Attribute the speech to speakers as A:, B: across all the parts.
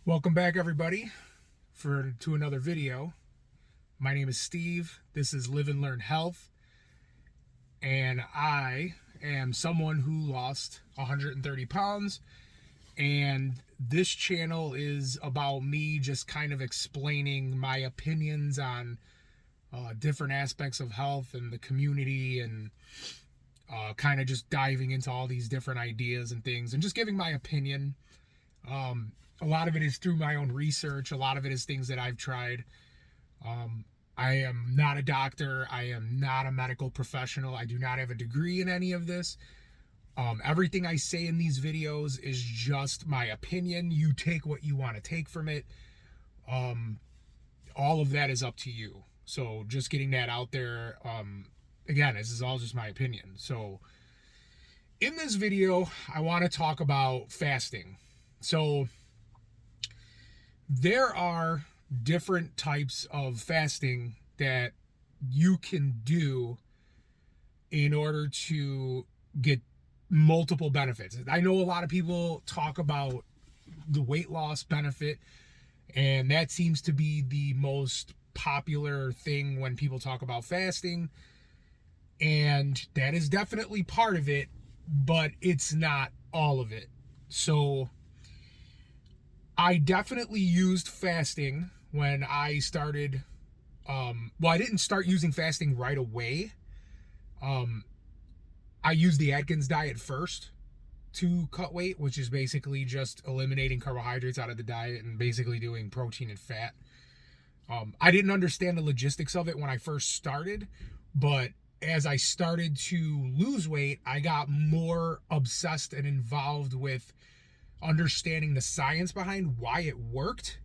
A: Welcome back, everybody, to another video. My name is Steve. This is Live and Learn Health, and I am someone who lost 130 pounds. And this channel is about me just kind of explaining my opinions on different aspects of health and the community, and kind of just diving into all these different ideas and things, and just giving my opinion. A lot of it is through my own research. A lot of it is things that I've tried. I am not a doctor. I am not a medical professional. I do not have a degree in any of this. Everything I say in these videos is just my opinion. You take what you want to take from it. All of that is up to you. So just getting that out there. Again, this is all just my opinion. So in this video, I want to talk about fasting. So there are different types of fasting that you can do in order to get multiple benefits. I know a lot of people talk about the weight loss benefit, and that seems to be the most popular thing when people talk about fasting, and that is definitely part of it, but it's not all of it. So I definitely used fasting when I started. I didn't start using fasting right away. I used the Atkins diet first to cut weight, which is basically just eliminating carbohydrates out of the diet and basically doing protein and fat. I didn't understand the logistics of it when I first started, but as I started to lose weight, I got more obsessed and involved with understanding the science behind why it worked,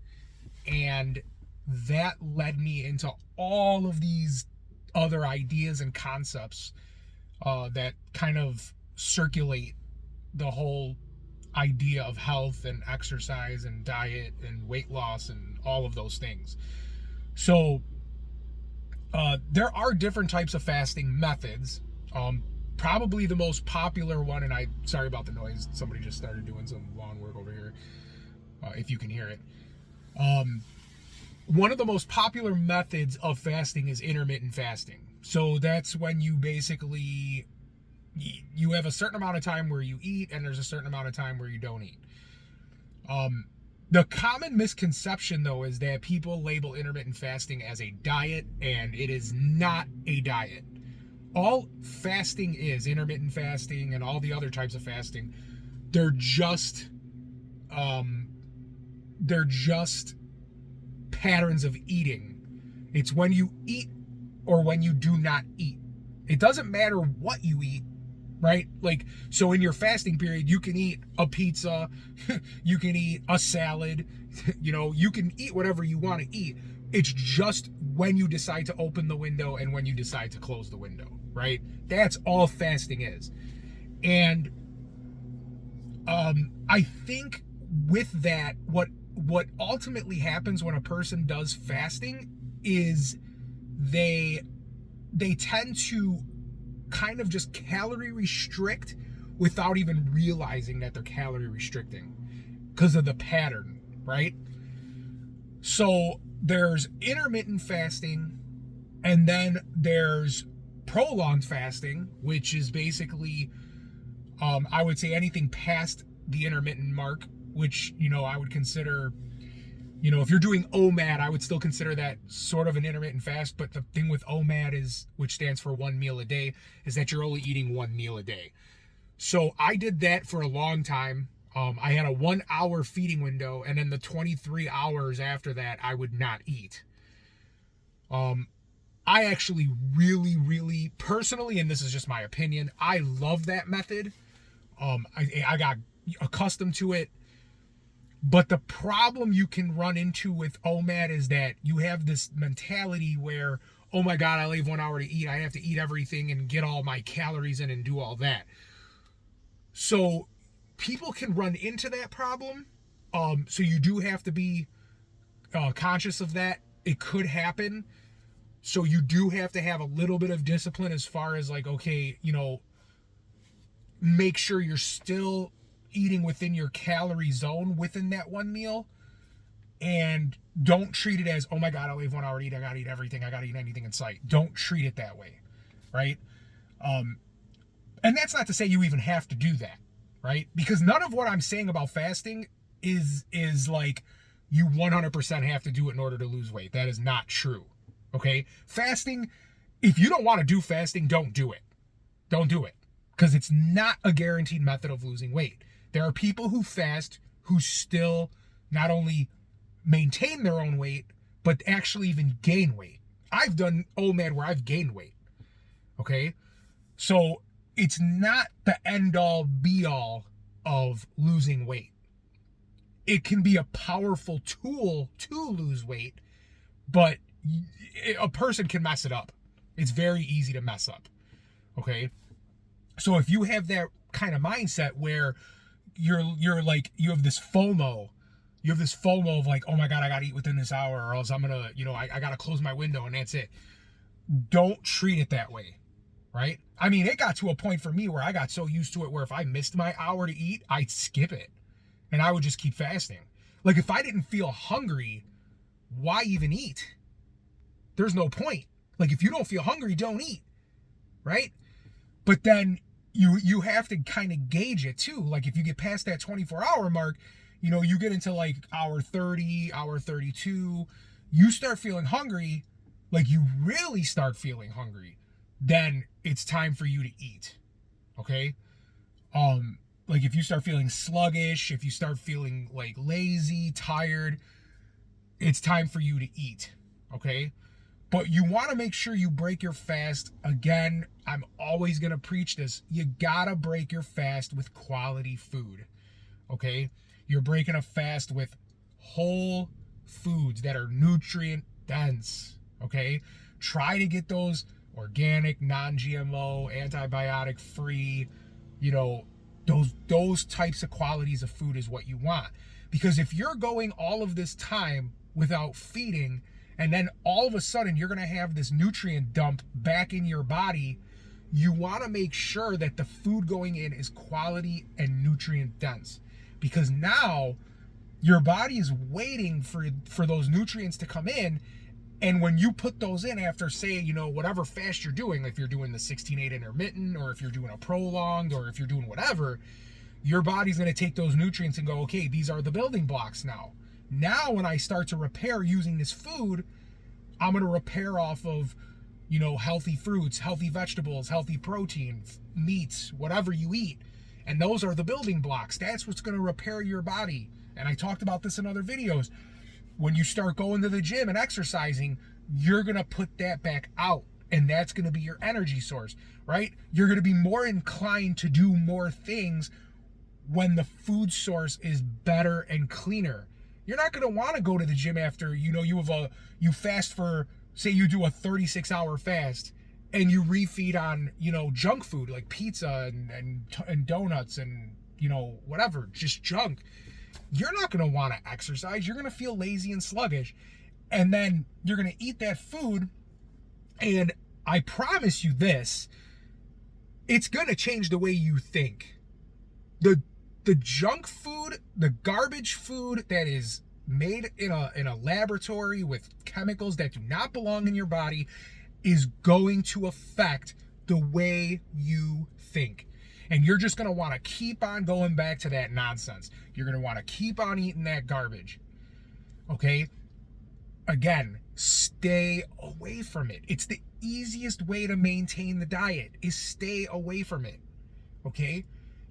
A: and that led me into all of these other ideas and concepts that kind of circulate the whole idea of health and exercise and diet and weight loss and all of those things. So there are different types of fasting methods. Probably the most popular one, and sorry about the noise, somebody just started doing some lawn work over here, if you can hear it. One of the most popular methods of fasting is intermittent fasting. So that's when you basically, you have a certain amount of time where you eat, and there's a certain amount of time where you don't eat. The common misconception, though, is that people label intermittent fasting as a diet, and it is not a diet. All fasting is, intermittent fasting and all the other types of fasting, they're just patterns of eating. It's when you eat or when you do not eat. It doesn't matter what you eat, right? Like, so in your fasting period, you can eat a pizza, you can eat a salad, you can eat whatever you want to eat. It's just when you decide to open the window and when you decide to close the window, right? That's all fasting is. And I think with that, what ultimately happens when a person does fasting is they tend to kind of just calorie restrict without even realizing that they're calorie restricting because of the pattern, right? So there's intermittent fasting, and then there's prolonged fasting, which is basically, I would say anything past the intermittent mark, which, I would consider, if you're doing OMAD, I would still consider that sort of an intermittent fast. But the thing with OMAD is, which stands for 1 meal a day, is that you're only eating 1 meal a day. So I did that for a long time. I had a 1 hour feeding window, and then the 23 hours after that, I would not eat. I actually really, really, personally, and this is just my opinion, I love that method. I got accustomed to it. But the problem you can run into with OMAD is that you have this mentality where, oh my God, I only have 1 hour to eat. I have to eat everything and get all my calories in and do all that. So people can run into that problem. So you do have to be conscious of that. It could happen. So you do have to have a little bit of discipline as far as like, okay, make sure you're still eating within your calorie zone within that one meal. And don't treat it as, oh my God, I only have 1 hour to eat. I got to eat everything. I got to eat anything in sight. Don't treat it that way, right? And that's not to say you even have to do that, right? Because none of what I'm saying about fasting is like you 100% have to do it in order to lose weight. That is not true, okay? Fasting, if you don't want to do fasting, don't do it. Don't do it, because it's not a guaranteed method of losing weight. There are people who fast who still not only maintain their own weight, but actually even gain weight. I've done OMAD where I've gained weight, okay? So it's not the end all be all of losing weight. It can be a powerful tool to lose weight, but a person can mess it up. It's very easy to mess up, okay? So if you have that kind of mindset where you're like, you have this FOMO of like, oh my God, I got to eat within this hour or else I'm going to, I got to close my window and that's it. Don't treat it that way, right? I mean, it got to a point for me where I got so used to it where if I missed my hour to eat, I'd skip it and I would just keep fasting. Like if I didn't feel hungry, why even eat? There's no point. Like if you don't feel hungry, don't eat, right? But then you have to kind of gauge it too. Like if you get past that 24-hour mark, you get into like hour 30, hour 32, you start feeling hungry, like you really start feeling hungry, then it's time for you to eat, okay? Like if you start feeling sluggish, if you start feeling like lazy, tired, it's time for you to eat, okay? But you want to make sure you break your fast. Again, I'm always going to preach this. You got to break your fast with quality food, okay? You're breaking a fast with whole foods that are nutrient dense, okay? Try to get those organic, non-GMO, antibiotic free, those types of qualities of food is what you want. Because if you're going all of this time without feeding, and then all of a sudden you're going to have this nutrient dump back in your body, you want to make sure that the food going in is quality and nutrient dense. Because now your body is waiting for those nutrients to come in. And when you put those in after, say, whatever fast you're doing, if you're doing the 16-8 intermittent, or if you're doing a prolonged, or if you're doing whatever, your body's going to take those nutrients and go, okay, these are the building blocks now. Now, when I start to repair using this food, I'm going to repair off of, healthy fruits, healthy vegetables, healthy protein, meats, whatever you eat. And those are the building blocks. That's what's going to repair your body. And I talked about this in other videos. When you start going to the gym and exercising, you're going to put that back out. And that's going to be your energy source, right? You're going to be more inclined to do more things when the food source is better and cleaner. You're not going to want to go to the gym after, you fast for, say you do a 36-hour fast and you refeed on, junk food like pizza and donuts and, whatever, just junk. You're not going to want to exercise. You're going to feel lazy and sluggish. And then you're going to eat that food. And I promise you this, it's going to change the way you think. The junk food, the garbage food that is made in a laboratory with chemicals that do not belong in your body is going to affect the way you think. And you're just going to want to keep on going back to that nonsense. You're going to want to keep on eating that garbage. Okay? Again, stay away from it. It's the easiest way to maintain the diet is stay away from it. Okay?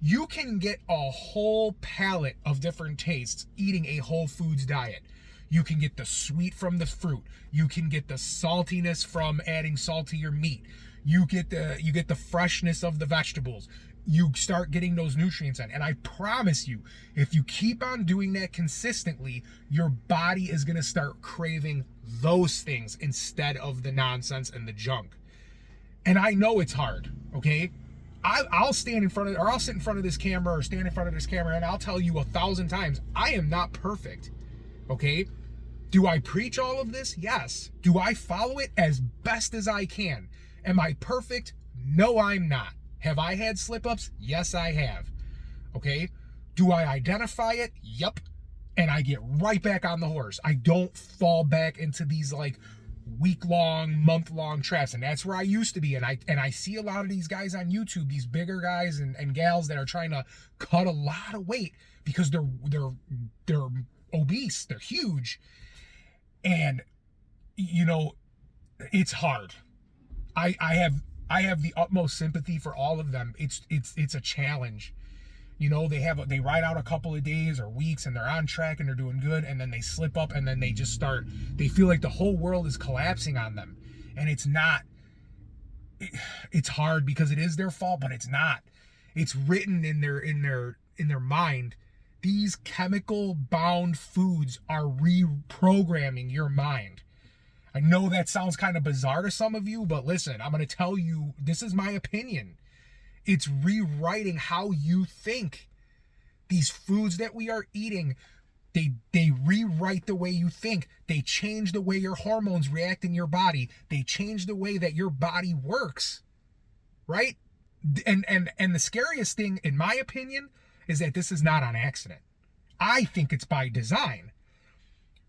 A: You can get a whole palette of different tastes eating a whole foods diet. You can get the sweet from the fruit. You can get the saltiness from adding salt to your meat. You get the freshness of the vegetables. You start getting those nutrients in. And I promise you, if you keep on doing that consistently, your body is going to start craving those things instead of the nonsense and the junk. And I know it's hard, okay? I'll stand in front of, or I'll sit in front of this camera or stand in front of this camera and I'll tell you 1,000 times, I am not perfect, okay? Do I preach all of this? Yes. Do I follow it as best as I can? Am I perfect? No, I'm not. Have I had slip-ups? Yes, I have, okay? Do I identify it? Yup. and I get right back on the horse. I don't fall back into these like week-long, month-long traps. And that's where I used to be. And I see a lot of these guys on YouTube, these bigger guys and gals that are trying to cut a lot of weight because they're obese, they're huge. And you know, it's hard. I have the utmost sympathy for all of them. It's a challenge. You know, they ride out a couple of days or weeks and they're on track and they're doing good, and then they slip up and then they just start, they feel like the whole world is collapsing on them. And it's not. It's hard because it is their fault, but it's not. It's written in their mind. These chemical bound foods are reprogramming your mind. I know that sounds kind of bizarre to some of you, but listen, I'm going to tell you, this is my opinion. It's rewriting how you think. These foods that we are eating, they rewrite the way you think. They change the way your hormones react in your body. They change the way that your body works. Right? And the scariest thing, in my opinion, is that this is not on accident. I think it's by design.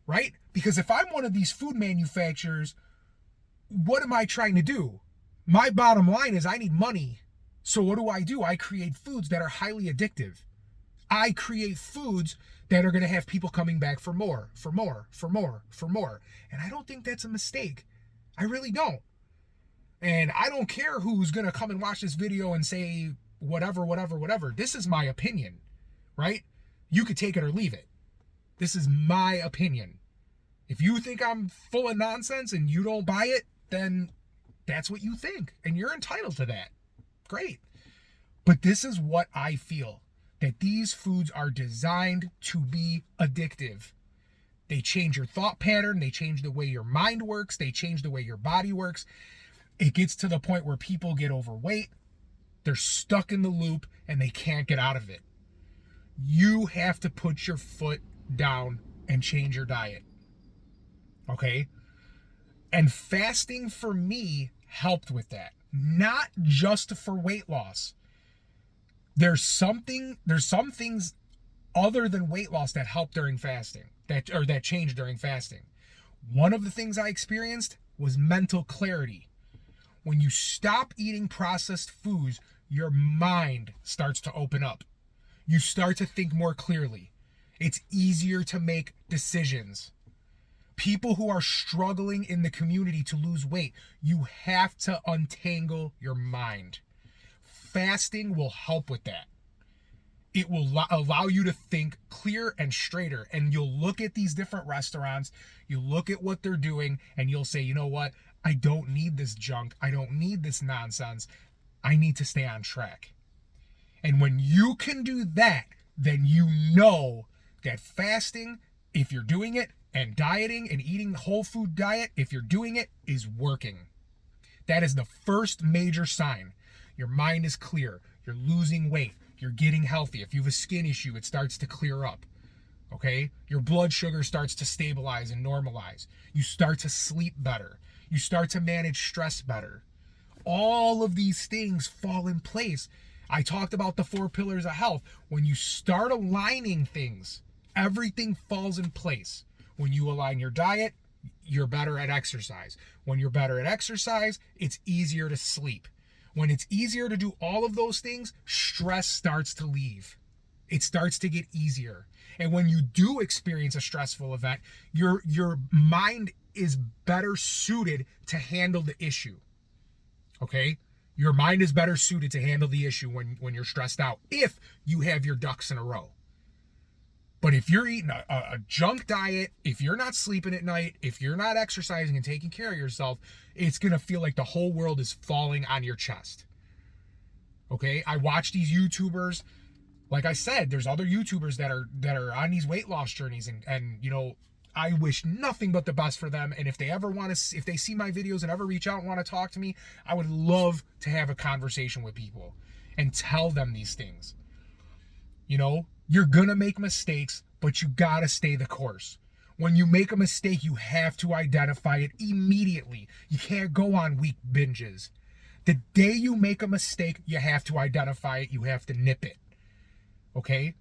A: Right? Because if I'm one of these food manufacturers, what am I trying to do? My bottom line is I need money. So what do? I create foods that are highly addictive. I create foods that are going to have people coming back for more, for more, for more, for more. And I don't think that's a mistake. I really don't. And I don't care who's going to come and watch this video and say whatever. This is my opinion, right? You could take it or leave it. This is my opinion. If you think I'm full of nonsense and you don't buy it, then that's what you think. And you're entitled to that. Great. But this is what I feel, that these foods are designed to be addictive. They change your thought pattern. They change the way your mind works. They change the way your body works. It gets to the point where people get overweight. They're stuck in the loop and they can't get out of it. You have to put your foot down and change your diet. Okay? And fasting for me helped with that. Not just for weight loss. There's some things other than weight loss that help during fasting, that change during fasting. One of the things I experienced was mental clarity. When you stop eating processed foods, your mind starts to open up. You start to think more clearly. It's easier to make decisions. People who are struggling in the community to lose weight, you have to untangle your mind. Fasting will help with that. It will allow you to think clear and straighter. And you'll look at these different restaurants, you look at what they're doing, and you'll say, you know what? I don't need this junk. I don't need this nonsense. I need to stay on track. And when you can do that, then you know that fasting, if you're doing it, and dieting and eating whole food diet, if you're doing it, is working. That is the first major sign. Your mind is clear. You're losing weight. You're getting healthy. If you have a skin issue, it starts to clear up. Okay? Your blood sugar starts to stabilize and normalize. You start to sleep better. You start to manage stress better. All of these things fall in place. I talked about the 4 pillars of health. When you start aligning things, everything falls in place. When you align your diet, you're better at exercise. When you're better at exercise, it's easier to sleep. When it's easier to do all of those things, stress starts to leave. It starts to get easier. And when you do experience a stressful event, your mind is better suited to handle the issue. Okay? Your mind is better suited to handle the issue when you're stressed out, if you have your ducks in a row. But if you're eating a junk diet, if you're not sleeping at night, if you're not exercising and taking care of yourself, it's going to feel like the whole world is falling on your chest. Okay? I watch these YouTubers. Like I said, there's other YouTubers that are on these weight loss journeys, and you know, I wish nothing but the best for them. And if they ever if they see my videos and ever reach out and want to talk to me, I would love to have a conversation with people and tell them these things. You know, you're going to make mistakes, but you got to stay the course. When you make a mistake, you have to identify it immediately. You can't go on week binges. The day you make a mistake, you have to identify it. You have to nip it. Okay?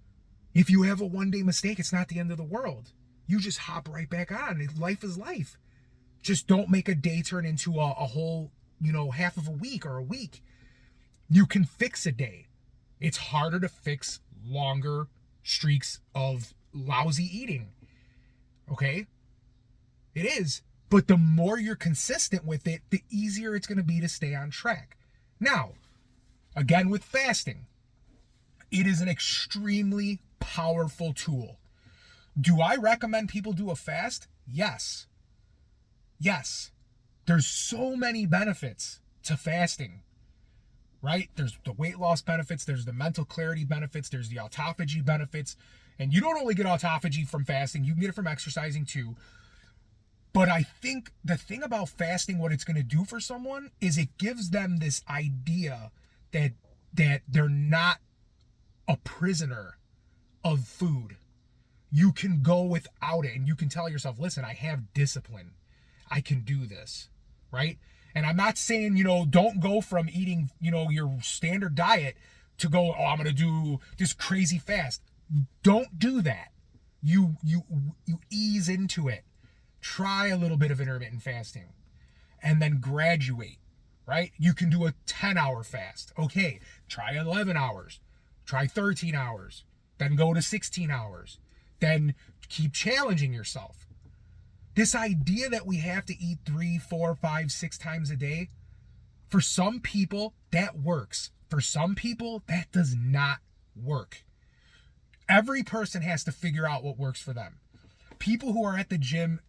A: If you have a one-day mistake, it's not the end of the world. You just hop right back on. Life is life. Just don't make a day turn into a whole, half of a week or a week. You can fix a day. It's harder to fix longer streaks of lousy eating. Okay? It is. But the more you're consistent with it, the easier it's going to be to stay on track. Now, again with fasting, it is an extremely powerful tool. Do I recommend people do a fast? Yes. Yes. There's so many benefits to fasting, right? There's the weight loss benefits, there's the mental clarity benefits, there's the autophagy benefits. And you don't only get autophagy from fasting, you can get it from exercising too. But I think the thing about fasting, what it's going to do for someone is it gives them this idea that they're not a prisoner of food. You can go without it and you can tell yourself, listen, I have discipline. I can do this, right? And I'm not saying, don't go from eating, your standard diet to go, oh, I'm going to do this crazy fast. Don't do that. You ease into it. Try a little bit of intermittent fasting and then graduate, right? You can do a 10-hour fast. Okay, try 11 hours, try 13 hours, then go to 16 hours, then keep challenging yourself. This idea that we have to eat 3, 4, 5, 6 times a day, for some people, that works. For some people, that does not work. Every person has to figure out what works for them. People who are at the gym,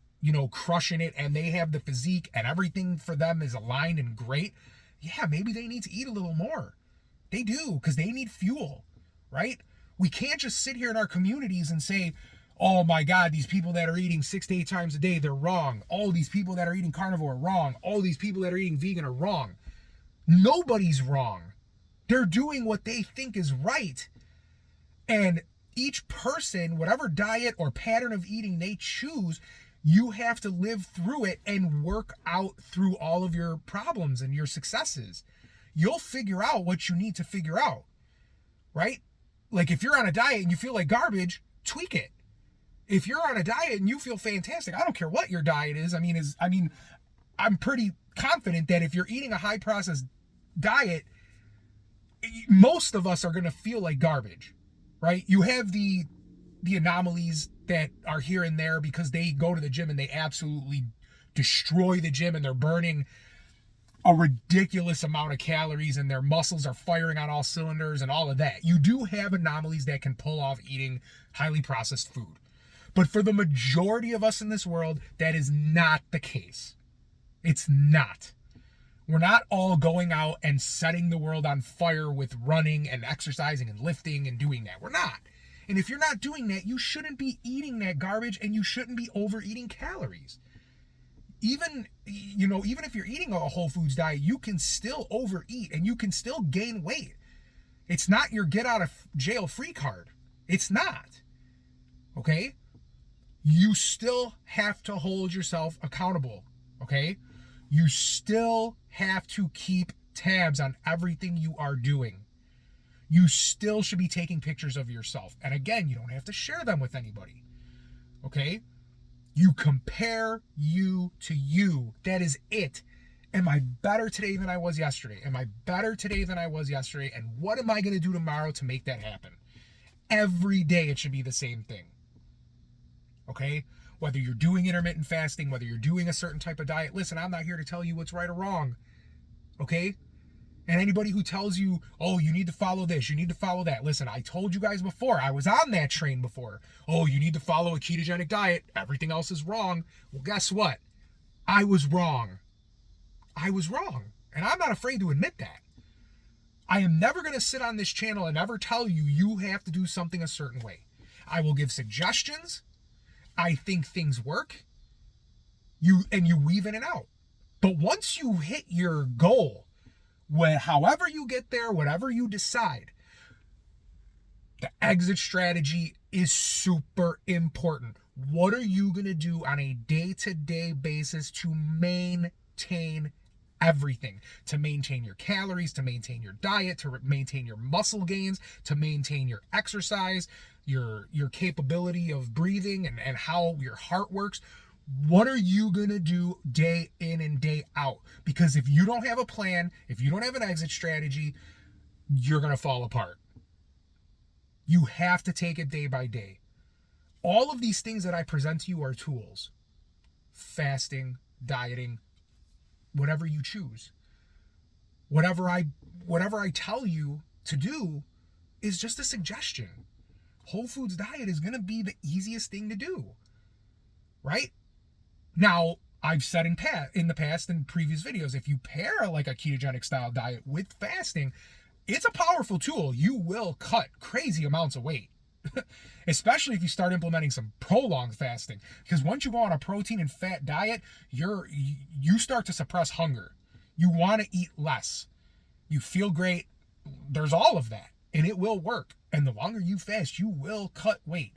A: crushing it, and they have the physique and everything for them is aligned and great, yeah, maybe they need to eat a little more. They do, because they need fuel, right? We can't just sit here in our communities and say, oh my God, these people that are eating 6 to 8 times a day, they're wrong. All these people that are eating carnivore are wrong. All these people that are eating vegan are wrong. Nobody's wrong. They're doing what they think is right. And each person, whatever diet or pattern of eating they choose, you have to live through it and work out through all of your problems and your successes. You'll figure out what you need to figure out, right? Like if you're on a diet and you feel like garbage, tweak it. If you're on a diet and you feel fantastic, I don't care what your diet is. I'm pretty confident that if you're eating a high processed diet, most of us are going to feel like garbage, right? You have the anomalies that are here and there because they go to the gym and they absolutely destroy the gym and they're burning a ridiculous amount of calories and their muscles are firing on all cylinders and all of that. You do have anomalies that can pull off eating highly processed food. But for the majority of us in this world, that is not the case. It's not. We're not all going out and setting the world on fire with running and exercising and lifting and doing that. We're not. And if you're not doing that, you shouldn't be eating that garbage and you shouldn't be overeating calories. Even if you're eating a whole foods diet, you can still overeat and you can still gain weight. It's not your get out of jail free card. It's not. Okay? You still have to hold yourself accountable. Okay? You still have to keep tabs on everything you are doing. You still should be taking pictures of yourself. And again, you don't have to share them with anybody. Okay? You compare you to you. That is it. Am I better today than I was yesterday? Am I better today than I was yesterday? And what am I going to do tomorrow to make that happen? Every day it should be the same thing. Okay? Whether you're doing intermittent fasting, whether you're doing a certain type of diet, listen, I'm not here to tell you what's right or wrong. Okay? And anybody who tells you, oh, you need to follow this, you need to follow that. Listen, I told you guys before, I was on that train before. Oh, you need to follow a ketogenic diet. Everything else is wrong. Well, guess what? I was wrong. I was wrong. And I'm not afraid to admit that. I am never going to sit on this channel and ever tell you, you have to do something a certain way. I will give suggestions. I think things work. You weave in and out. But once you hit your goal, however you get there, whatever you decide, the exit strategy is super important. What are you going to do on a day-to-day basis to maintain everything? To maintain your calories, to maintain your diet, to maintain your muscle gains, to maintain your exercise, your capability of breathing and how your heart works. What are you going to do day in and day out? Because if you don't have a plan, if you don't have an exit strategy, you're going to fall apart. You have to take it day by day. All of these things that I present to you are tools. Fasting, dieting, whatever you choose. Whatever I tell you to do is just a suggestion. Whole foods diet is going to be the easiest thing to do. Right? Now, I've said in the past in previous videos, if you pair like a ketogenic style diet with fasting, it's a powerful tool. You will cut crazy amounts of weight, especially if you start implementing some prolonged fasting. Because once you go on a protein and fat diet, you start to suppress hunger. You want to eat less. You feel great. There's all of that, and it will work. And the longer you fast, you will cut weight.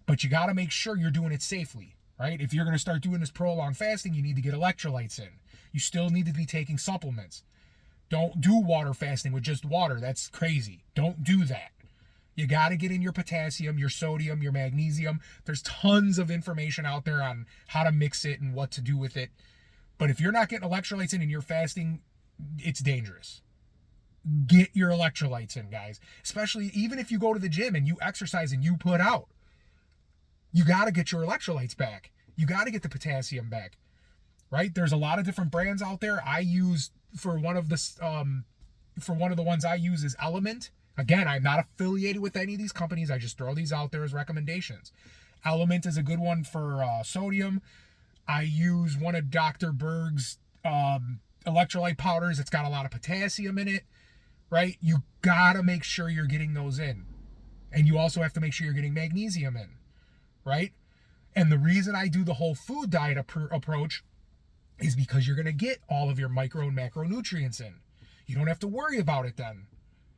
A: But you got to make sure you're doing it safely. Right? If you're going to start doing this prolonged fasting, you need to get electrolytes in. You still need to be taking supplements. Don't do water fasting with just water. That's crazy. Don't do that. You got to get in your potassium, your sodium, your magnesium. There's tons of information out there on how to mix it and what to do with it. But if you're not getting electrolytes in and you're fasting, it's dangerous. Get your electrolytes in, guys. Especially even if you go to the gym and you exercise and you put out. You got to get your electrolytes back. You got to get the potassium back, right? There's a lot of different brands out there. I use for one of the ones I use is Element. Again, I'm not affiliated with any of these companies. I just throw these out there as recommendations. Element is a good one for sodium. I use one of Dr. Berg's electrolyte powders. It's got a lot of potassium in it, right? You got to make sure you're getting those in. And you also have to make sure you're getting magnesium in. Right? And the reason I do the whole food diet approach is because you're going to get all of your micro and macronutrients in. You don't have to worry about it then.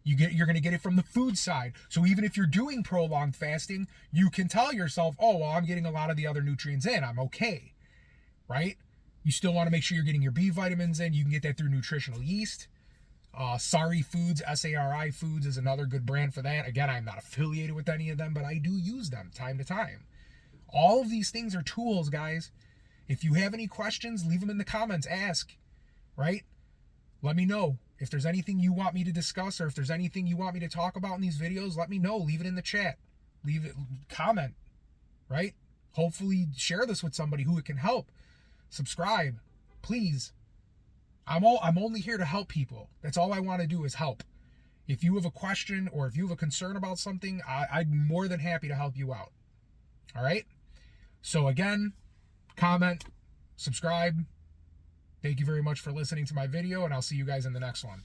A: You're going to get it from the food side. So even if you're doing prolonged fasting, you can tell yourself, oh, well, I'm getting a lot of the other nutrients in. I'm okay. Right? You still want to make sure you're getting your B vitamins in. You can get that through nutritional yeast. Sari Foods, SARI Foods is another good brand for that. Again, I'm not affiliated with any of them, but I do use them time to time. All of these things are tools, guys. If you have any questions, leave them in the comments. Ask, right? Let me know. If there's anything you want me to discuss or if there's anything you want me to talk about in these videos, let me know. Leave it in the chat. Leave it, comment, right? Hopefully share this with somebody who it can help. Subscribe, please. I'm only here to help people. That's all I want to do is help. If you have a question or if you have a concern about something, I'm more than happy to help you out. All right? So again, comment, subscribe. Thank you very much for listening to my video, and I'll see you guys in the next one.